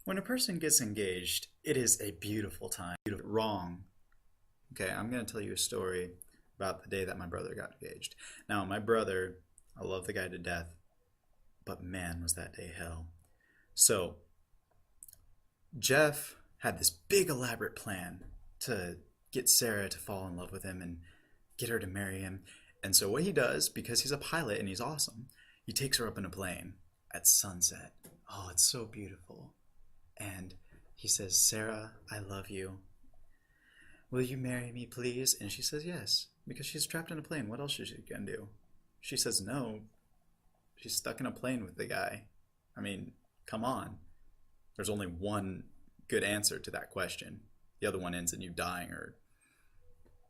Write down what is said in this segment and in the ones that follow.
When a person gets engaged, it is a beautiful time. Wrong. Okay, I'm going to tell you a story about the day that my brother got engaged. Now, my brother, I love the guy to death, but man, was that day hell. So, Jeff had this big elaborate plan to get Sarah to fall in love with him and get her to marry him. And so, what he does, because he's a pilot and he's awesome, he takes her up in a plane at sunset. Oh, it's so beautiful. And he says, Sarah, I love you. Will you marry me, please? And she says yes, because she's trapped in a plane. What else is she going to do? She says no. She's stuck in a plane with the guy. I mean, come on. There's only one good answer to that question. The other one ends in you dying or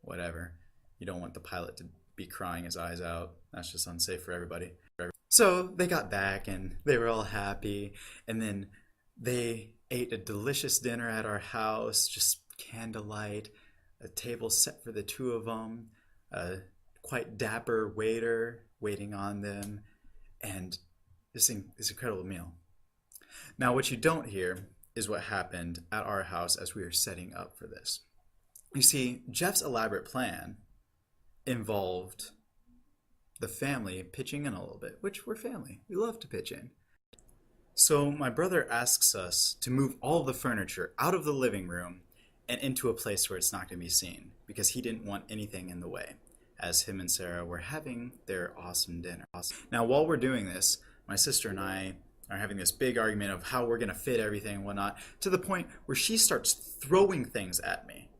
whatever. You don't want the pilot to be crying his eyes out. That's just unsafe for everybody. So they got back and they were all happy. And then they ate a delicious dinner at our house, just candlelight, a table set for the two of them, a quite dapper waiter waiting on them, and this incredible meal. Now, what you don't hear is what happened at our house as we were setting up for this. You see, Jeff's elaborate plan involved the family pitching in a little bit, which we're family. We love to pitch in. So my brother asks us to move all the furniture out of the living room and into a place where it's not going to be seen because he didn't want anything in the way as him and Sarah were having their awesome dinner. Now, while we're doing this, my sister and I are having this big argument of how we're going to fit everything and whatnot, to the point where she starts throwing things at me.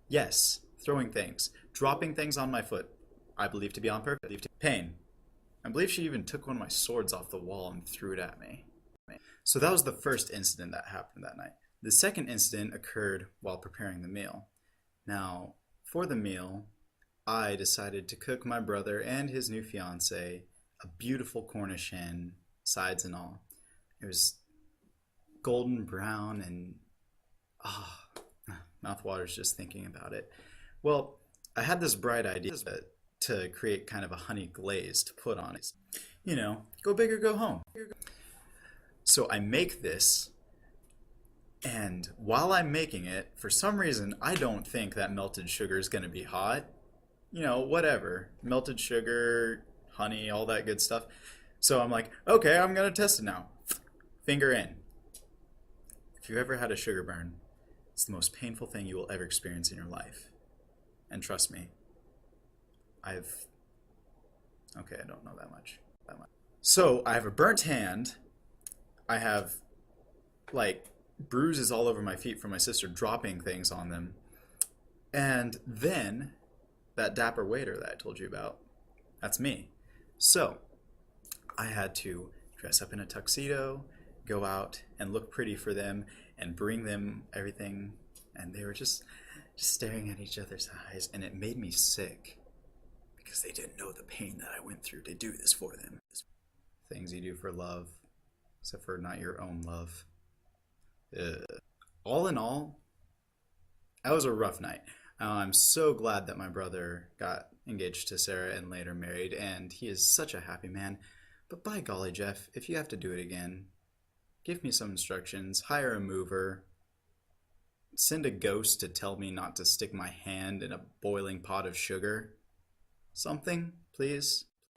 Yes, throwing things, dropping things on my foot, I believe to be on purpose. Pain. I believe she even took one of my swords off the wall and threw it at me. So that was the first incident that happened that night. The second incident occurred while preparing the meal. Now, for the meal, I decided to cook my brother and his new fiance a beautiful Cornish hen, sides and all. It was golden brown and mouthwaters just thinking about it. Well, I had this bright idea to create kind of a honey glaze to put on it. You know, go big or go home. So I make this, and while I'm making it, for some reason, I don't think that melted sugar is going to be hot. You know, whatever. Melted sugar, honey, all that good stuff. So I'm like, okay, I'm going to test it now. Finger in. If you ever had a sugar burn, it's the most painful thing you will ever experience in your life. And trust me, okay, I don't know that much. So I have a burnt hand. I have like bruises all over my feet from my sister dropping things on them. And then that dapper waiter that I told you about, that's me. So I had to dress up in a tuxedo, go out and look pretty for them and bring them everything. And they were just staring at each other's eyes, and it made me sick because they didn't know the pain that I went through to do this for them. Things you do for love, except for not your own love. All in all, that was a rough night. I'm so glad that my brother got engaged to Sarah and later married, and he is such a happy man. But by golly, Jeff, if you have to do it again, give me some instructions, hire a mover, send a ghost to tell me not to stick my hand in a boiling pot of sugar. Something, please.